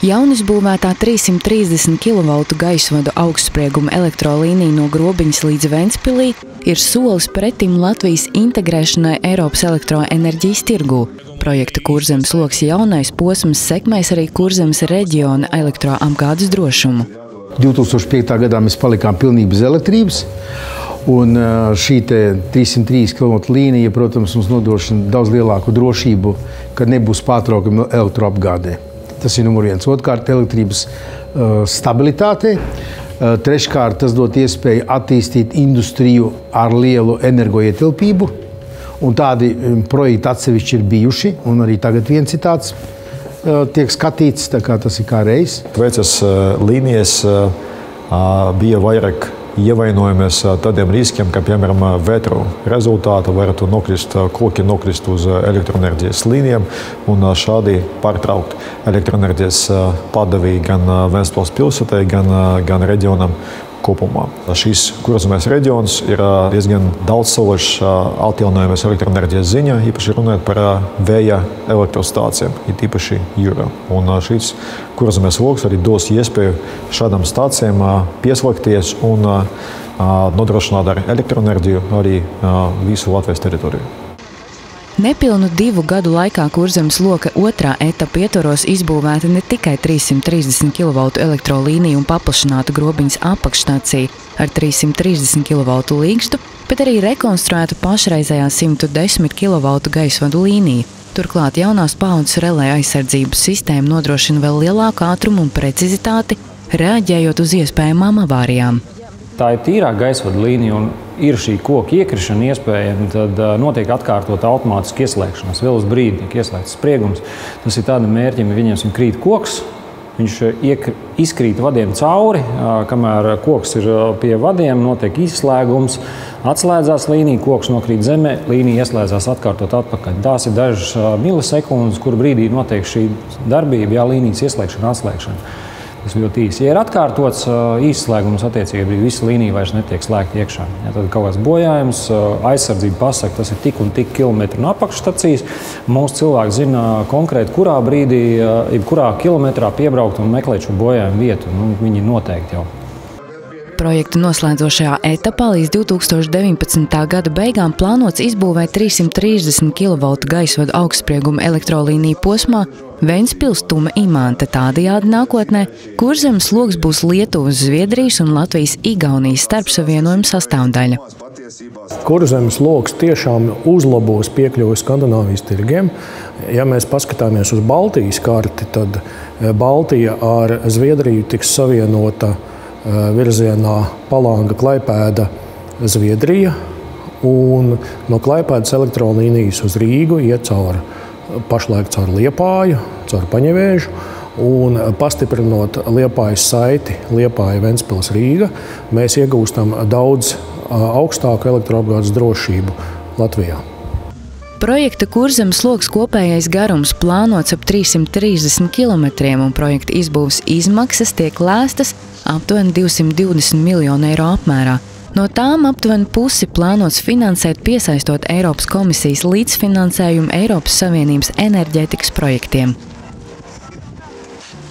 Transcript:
Jaunizbūvētā 330 kV gaisvadu augstsprieguma elektrolīnija no Grobiņas līdz Ventspilī ir solis pretim Latvijas integrēšanai Eiropas elektroenerģijas tirgū. Projekta Kurzemes loks jaunais posms sekmēs arī Kurzemes reģiona elektroapgādes drošumu. 2005. gadā mēs palikām pilnīgi bez elektrības, un šī 303 kV līnija, protams, mums nodrošina daudz lielāku drošību, kad nebūs pārtraukumi elektroapgādē. Tas ir numur viens. Otrkārt, elektrības stabilitāte. Treškārt, tas dod iespēju attīstīt industriju ar lielu energoietilpību. Un tādi projekti atsevišķi ir bijuši, un arī tagad viens ir tāds tiek skatīts, tā kā tas ir kā reiz. Vecas līnijas bija vairāk ievainojamies tādiem riskiem, kā piemēram vētru rezultātā varētu koki nokrist uz elektroenerģijas līnijām un šādi pārtraukt elektroenerģijas pārdevību gan Ventspils pilsētai, gan reģionam kopumā. Šīs Kurzemes reģions ir diezgan daudzsološs atjaunojamies elektroenerģijas ziņā, īpaši runājot par vēja elektrostācijām, īpaši jūrā. Un šīs Kurzemes loks arī dos iespēju šādām stācijām pieslēgties un nodrošināt ar elektroenerģiju arī visu Latvijas teritoriju. Nepilnu 2 gadu laikā Kurzemes loka otrā etapa ietvaros izbūvēta ne tikai 330 kV elektrolīnija un paplašināta Grobiņas apakšstacija ar 330 kV līgstu, bet arī rekonstruēta pašreizējā 110 kV gaisvadu līnija. Turklāt jaunās paaudzes relē aizsardzības sistēma nodrošina vēl lielāku ātrumu un precizitāti, reaģējot uz iespējamām avārijām. Tā ir tīrā gaisvadu līnija un ir šī koka iekrišana iespējama, tad notiek atkārtot automātiski ieslēgšanās. Vēl uz brīdi tiek ieslēgts spriegums. Tas ir tāda mērķim, ja viņiem krīt koks, viņš izkrīt vadiem cauri, kamēr koks ir pie vadiem, notiek izslēgums, atslēdzās līnija, koks nokrīt zemē, līnija ieslēdzās atkārtot atpakaļ. Tās ir dažas milisekundes, kur brīdī notiek šī darbība, līnijas ieslēgšana, atslēgšana. Tas ļoti īsi. Ja ir atkārtots izslēgums, attiecīgi visa līnija vairs netiek slēgta iekšā. Ja tad kaut kāds bojājums, aizsardzība pasaka, tas ir tik un tik kilometru no apakšstacijas. Mūsu cilvēki zina konkrēti, kurā brīdī, kurā kilometrā piebraukt un meklēt šo bojājumu vietu. Viņi noteikti jau. Projekta noslēdzošajā etapā līdz 2019. gada beigām plānots izbūvēt 330 kV gaisvadu augstsprieguma elektrolīniju posmā Ventspils Tuma Imanta. Tādējādi nākotnē Kurzemes loks būs Lietuvas, Zviedrijas un Latvijas Igaunijas starpsavienojuma sastāvdaļa. Kurzemes loks tiešām uzlabos piekļuvi Skandināvijas tirgiem. Ja mēs paskatāmies uz Baltijas karti, tad Baltija ar Zviedriju tiks savienota virzienā Palanga, Klaipēda, Zviedrija, un no Klaipēdas elektrolīnijas uz Rīgu iet pašlaik caur Liepāju, caur Paņevēžu, un pastiprinot Liepājas saiti Liepāja, Ventspils, Rīga, mēs iegūstam daudz augstāku elektroapgādes drošību Latvijā. Projekta Kurzemes loks kopējais garums plānots ap 330 km, un projekta izbūves izmaksas tiek lēstas aptuveni 220 miljonu eiro apmērā. No tām aptuveni pusi plānots finansēt, piesaistot Eiropas komisijas līdzfinansējumu Eiropas Savienības enerģētikas projektiem.